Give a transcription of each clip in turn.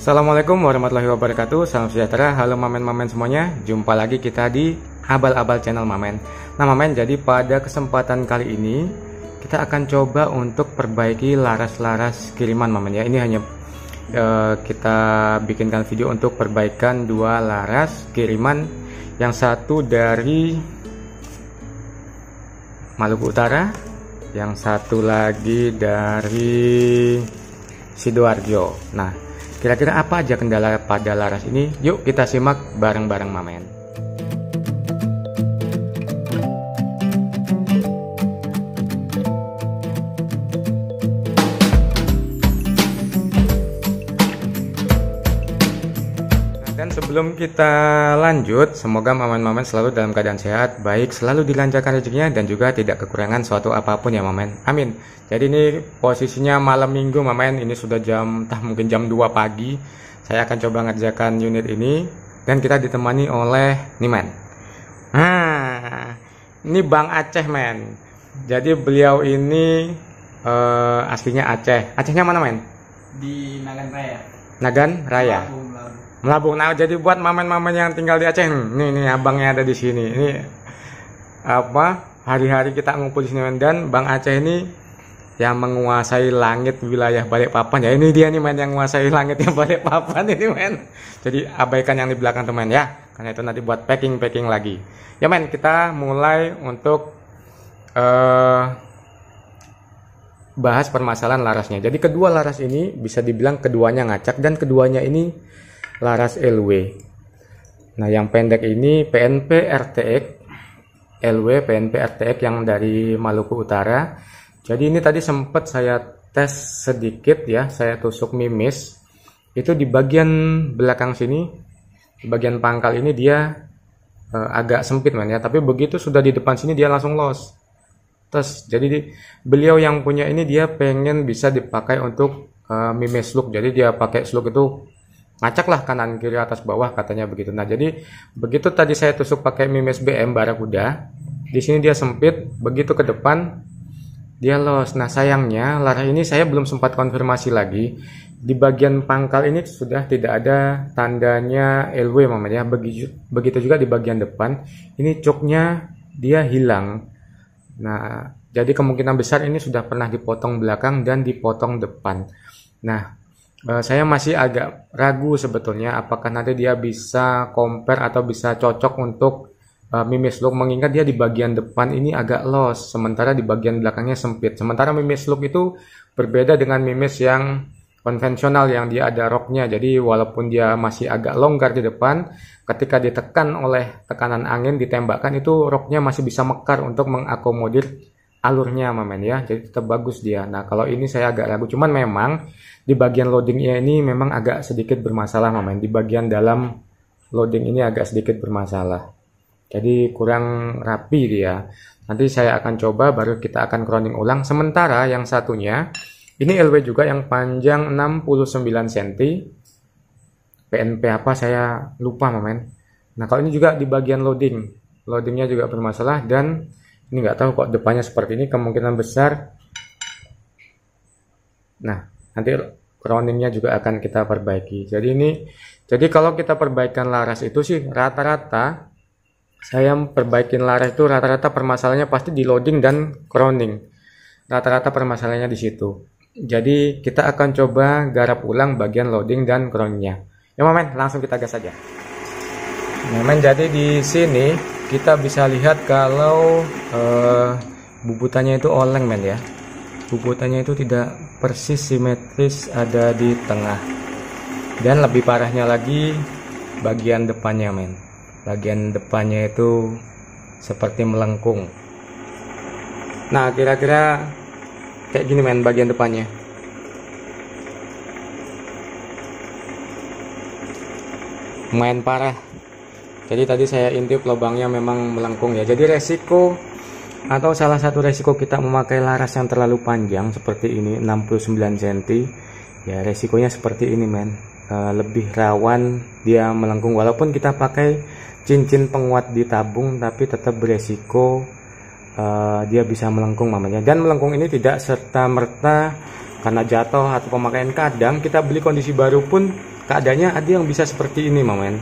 Assalamualaikum warahmatullahi wabarakatuh. Salam sejahtera. Halo mamen-mamen semuanya. Jumpa lagi kita di Abal-Abal channel Mamen. Nah mamen, jadi pada kesempatan kali ini kita akan coba untuk perbaiki laras-laras kiriman mamen ya. Ini hanya kita bikinkan video untuk perbaikan dua laras kiriman. Yang satu dari Maluku Utara, yang satu lagi dari Sidoarjo. Nah, kira-kira apa aja kendala pada laras ini? Yuk kita simak bareng-bareng mamen. Dan sebelum kita lanjut, semoga mamen-mamen selalu dalam keadaan sehat, baik, selalu dilancarkan rezekinya dan juga tidak kekurangan suatu apapun ya mamen. Amin. Jadi ini posisinya malam minggu mamen, ini sudah mungkin jam 2 pagi. Saya akan coba ngerjakan unit ini dan kita ditemani oleh nih men. Nah, ini Bang Aceh men. Jadi beliau ini aslinya Aceh. Acehnya mana men? Di Nagan Raya. Nagan Raya. Melabung. Nah, jadi buat mamen-mamen yang tinggal di Aceh, nih abangnya ada di sini. Ini apa? Hari-hari kita ngumpul di sini dan Bang Aceh ini yang menguasai langit wilayah Balikpapan ya. Ini dia nih men yang menguasai langitnya Balikpapan ini men. Jadi abaikan yang di belakang teman ya. Karena itu nanti buat packing lagi. Ya men, kita mulai untuk bahas permasalahan larasnya. Jadi kedua laras ini bisa dibilang keduanya ngacak dan keduanya ini laras LW. Nah, yang pendek ini PNP RTX LW PNP RTX yang dari Maluku Utara. Jadi ini tadi sempat saya tes sedikit ya, saya tusuk mimis. Itu di bagian belakang sini, di bagian pangkal ini dia agak sempit man ya, tapi begitu sudah di depan sini dia langsung los. Terus jadi beliau yang punya ini dia pengen bisa dipakai untuk mimis look. Jadi dia pakai slug itu ngacak lah kanan kiri atas bawah katanya begitu. Nah, jadi begitu tadi saya tusuk pakai mimis BM Barakuda, di sini dia sempit, begitu ke depan dia los. Nah, sayangnya laras ini saya belum sempat konfirmasi lagi. Di bagian pangkal ini sudah tidak ada tandanya LW mamanya. Begitu juga di bagian depan. Ini coknya dia hilang. Nah, jadi kemungkinan besar ini sudah pernah dipotong belakang dan dipotong depan. Nah, saya masih agak ragu sebetulnya apakah nanti dia bisa compare atau bisa cocok untuk mimis look, mengingat dia di bagian depan ini agak los, sementara di bagian belakangnya sempit. Sementara mimis look itu berbeda dengan mimis yang konvensional yang dia ada roknya. Jadi walaupun dia masih agak longgar di depan, ketika ditekan oleh tekanan angin ditembakkan itu roknya masih bisa mekar untuk mengakomodir alurnya mamen ya, jadi tetap bagus dia. Nah, kalau ini saya agak ragu, cuman memang di bagian loadingnya ini memang agak sedikit bermasalah mamen. Di bagian dalam loading ini agak sedikit bermasalah, jadi kurang rapi dia. Nanti saya akan coba, baru kita akan crowning ulang. Sementara yang satunya ini LW juga yang panjang 69 cm, PNP apa saya lupa mamen. Nah, kalau ini juga di bagian loadingnya juga bermasalah, dan ini nggak tahu kok depannya seperti ini, kemungkinan besar. Nah, nanti crowningnya juga akan kita perbaiki. Jadi kalau kita perbaikan laras itu sih rata-rata saya perbaikin laras itu rata-rata permasalahannya pasti di loading dan crowning. Rata-rata permasalahannya di situ. Jadi kita akan coba garap ulang bagian loading dan crowningnya. Ya mamen, langsung kita gas aja. Mamen, jadi di sini kita bisa lihat kalau bubutannya itu oleng men ya. Bubutannya itu tidak persis simetris ada di tengah. Dan lebih parahnya lagi bagian depannya men. Bagian depannya itu seperti melengkung. Nah, kira-kira kayak gini men bagian depannya. Lumayan parah. Jadi tadi saya intip lubangnya memang melengkung ya. Jadi resiko atau salah satu resiko kita memakai laras yang terlalu panjang seperti ini 69 cm ya, resikonya seperti ini men. Lebih rawan dia melengkung walaupun kita pakai cincin penguat di tabung, tapi tetap beresiko dia bisa melengkung mamanya. Dan melengkung ini tidak serta merta karena jatuh atau pemakaian. Kadang kita beli kondisi baru pun keadaannya ada yang bisa seperti ini momen.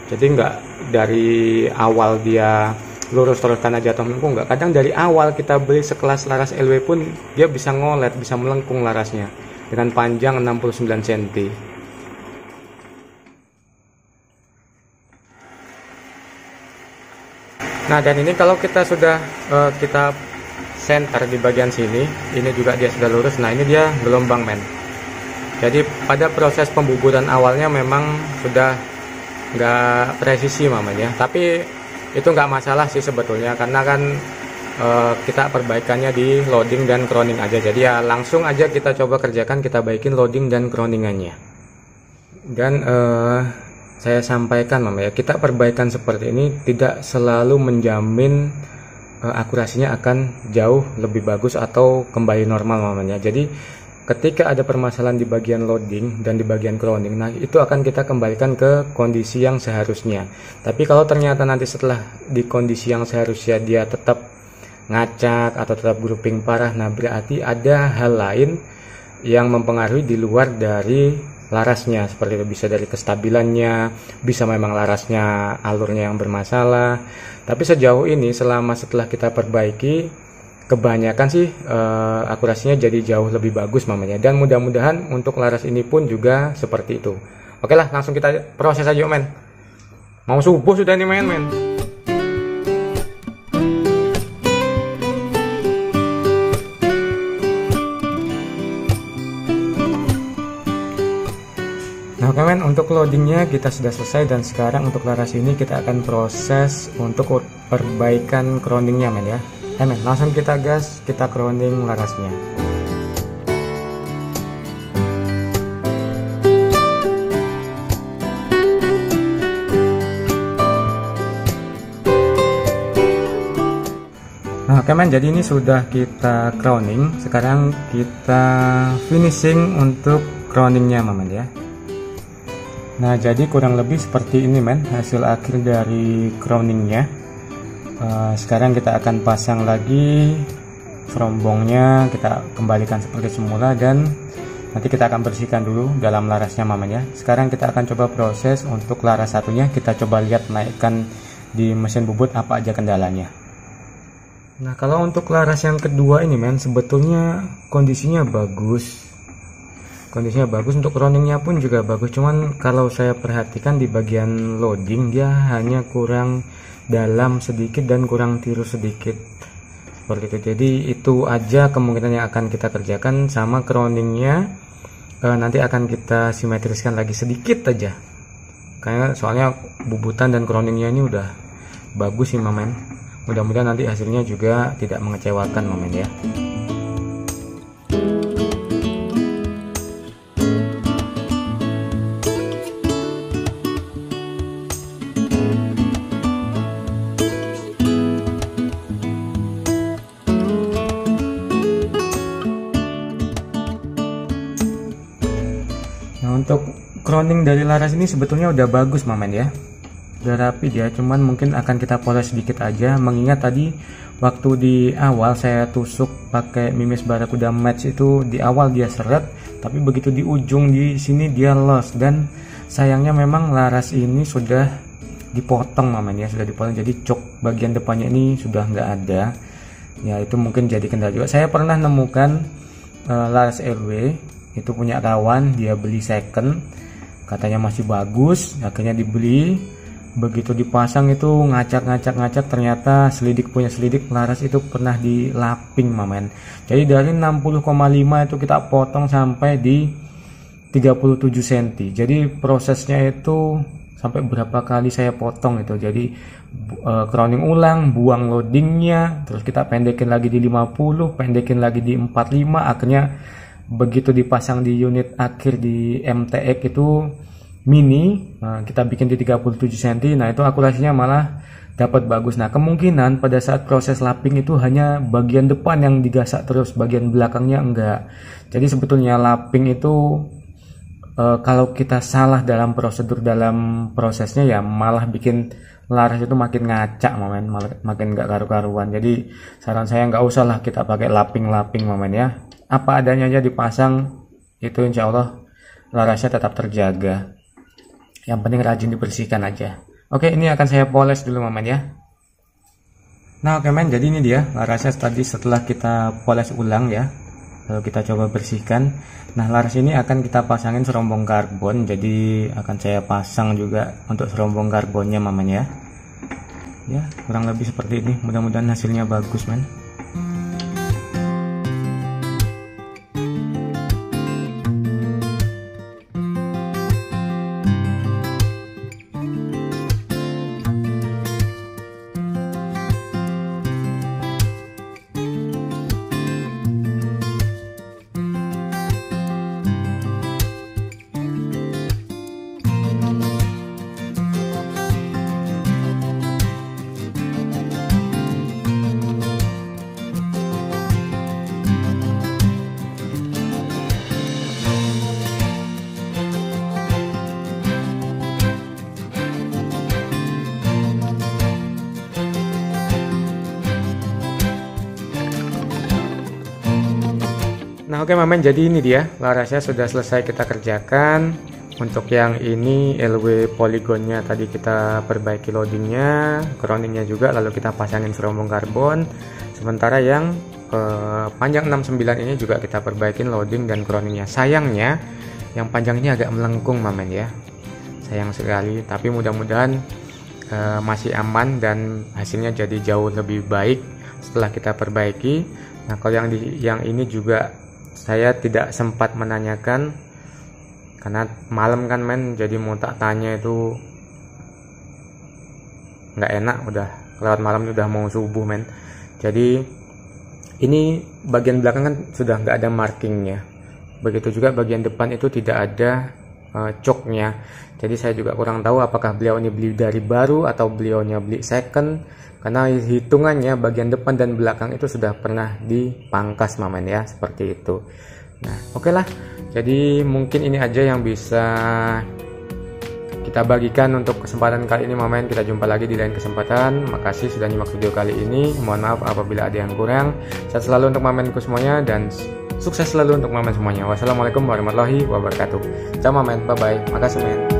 Jadi nggak dari awal dia lurus terus karena jatuh melengkung, nggak. Kadang dari awal kita beli sekelas laras LW pun dia bisa ngolet, bisa melengkung larasnya dengan panjang 69 cm. Nah, dan ini kalau kita sudah kita center di bagian sini, ini juga dia sudah lurus. Nah, ini dia gelombang men. Jadi pada proses pembuburan awalnya memang sudah nggak presisi mamanya, tapi itu nggak masalah sih sebetulnya, karena kan kita perbaikannya di loading dan crowning aja. Jadi ya langsung aja kita coba kerjakan, kita baikin loading dan crowningannya. Dan saya sampaikan ya, kita perbaikan seperti ini tidak selalu menjamin akurasinya akan jauh lebih bagus atau kembali normal mamanya. Jadi ketika ada permasalahan di bagian loading dan di bagian crowning, nah itu akan kita kembalikan ke kondisi yang seharusnya. Tapi kalau ternyata nanti setelah di kondisi yang seharusnya dia tetap ngacak atau tetap grouping parah, nah berarti ada hal lain yang mempengaruhi di luar dari larasnya. Seperti itu, bisa dari kestabilannya, bisa memang larasnya alurnya yang bermasalah. Tapi sejauh ini selama setelah kita perbaiki, kebanyakan sih akurasinya jadi jauh lebih bagus mamanya, dan mudah-mudahan untuk laras ini pun juga seperti itu. Oke lah, langsung kita proses aja men. Mau subuh sudah nih men. Nah oke men, untuk loadingnya kita sudah selesai, dan sekarang untuk laras ini kita akan proses untuk perbaikan crowningnya men ya. Men, langsung kita gas, kita crowning larasnya. Nah oke men, jadi ini sudah kita crowning. Sekarang kita finishing untuk crowningnya men ya. Nah jadi kurang lebih seperti ini men, hasil akhir dari crowningnya. Sekarang kita akan pasang lagi frombongnya, kita kembalikan seperti semula, dan nanti kita akan bersihkan dulu dalam larasnya mamanya. Sekarang kita akan coba proses untuk laras satunya, kita coba lihat naikkan di mesin bubut apa aja kendalanya. Nah kalau untuk laras yang kedua ini men, sebetulnya kondisinya bagus, untuk crowningnya pun juga bagus. Cuman kalau saya perhatikan di bagian loading dia hanya kurang dalam sedikit dan kurang tirus sedikit seperti itu. Jadi itu aja kemungkinan yang akan kita kerjakan. Sama crowningnya nanti akan kita simetriskan lagi sedikit aja, karena soalnya bubutan dan crowningnya ini udah bagus sih mamen. Mudah-mudahan nanti hasilnya juga tidak mengecewakan mamen ya. Untuk crowning dari laras ini sebetulnya udah bagus mamen ya, udah rapi dia. Cuman mungkin akan kita poles sedikit aja, mengingat tadi waktu di awal saya tusuk pakai Mimis Barakuda Match itu di awal dia seret, tapi begitu di ujung di sini dia los. Dan sayangnya memang laras ini sudah dipotong mamen ya, sudah dipotong, jadi cok bagian depannya ini sudah nggak ada ya. Itu mungkin jadi kendala juga. Saya pernah nemukan laras LW itu punya kawan, dia beli second, katanya masih bagus, akhirnya dibeli. Begitu dipasang itu ngacak, ternyata punya selidik laras itu pernah dilaping mamen. Jadi dari 60,5 itu kita potong sampai di 37 cm. Jadi prosesnya itu sampai berapa kali saya potong itu. Jadi crowning ulang, buang loadingnya, terus kita pendekin lagi di 50, pendekin lagi di 45, akhirnya begitu dipasang di unit akhir di MTX itu mini, nah, kita bikin di 37 cm. Nah itu akurasinya malah dapat bagus. Nah kemungkinan pada saat proses lapping itu hanya bagian depan yang digasak terus, bagian belakangnya enggak. Jadi sebetulnya lapping itu kalau kita salah dalam prosedur, dalam prosesnya ya malah bikin laras itu makin ngacak mamen, makin enggak karu-karuan. Jadi saran saya nggak usah lah kita pakai lapping mamen ya, apa adanya aja dipasang, itu insya Allah larasnya tetap terjaga. Yang penting rajin dibersihkan aja. Oke, ini akan saya poles dulu Mamen ya. Nah oke men, jadi ini dia larasnya tadi setelah kita poles ulang ya. Lalu kita coba bersihkan. Nah laras ini akan kita pasangin serombong karbon. Jadi akan saya pasang juga untuk serombong karbonnya Mamen ya. Ya kurang lebih seperti ini. Mudah-mudahan hasilnya bagus men. Nah oke Mamen, jadi ini dia larasnya sudah selesai kita kerjakan. Untuk yang ini LW poligonnya tadi kita perbaiki loadingnya, groundingnya juga, lalu kita pasangin serombong karbon. Sementara yang panjang 69 ini juga kita perbaikin loading dan groundingnya. Sayangnya yang panjang ini agak melengkung Mamen ya, sayang sekali, tapi mudah-mudahan masih aman dan hasilnya jadi jauh lebih baik setelah kita perbaiki. Nah kalau yang ini juga saya tidak sempat menanyakan karena malam kan men, jadi mau tak tanya itu nggak enak, udah lewat malam, udah mau subuh men. Jadi ini bagian belakang kan sudah nggak ada markingnya, begitu juga bagian depan itu tidak ada coknya. Jadi saya juga kurang tahu apakah beliau ini beli dari baru atau beliaunya beli second, karena hitungannya bagian depan dan belakang itu sudah pernah dipangkas Mamen ya, seperti itu. Nah oke lah, jadi mungkin ini aja yang bisa kita bagikan untuk kesempatan kali ini Mamen. Kita jumpa lagi di lain kesempatan. Makasih sudah nyimak video kali ini, mohon maaf apabila ada yang kurang. Sehat selalu untuk Mamenku semuanya dan sukses selalu untuk Mamen semuanya. Wassalamualaikum warahmatullahi wabarakatuh. Ciao Mamen, bye bye, makasih men.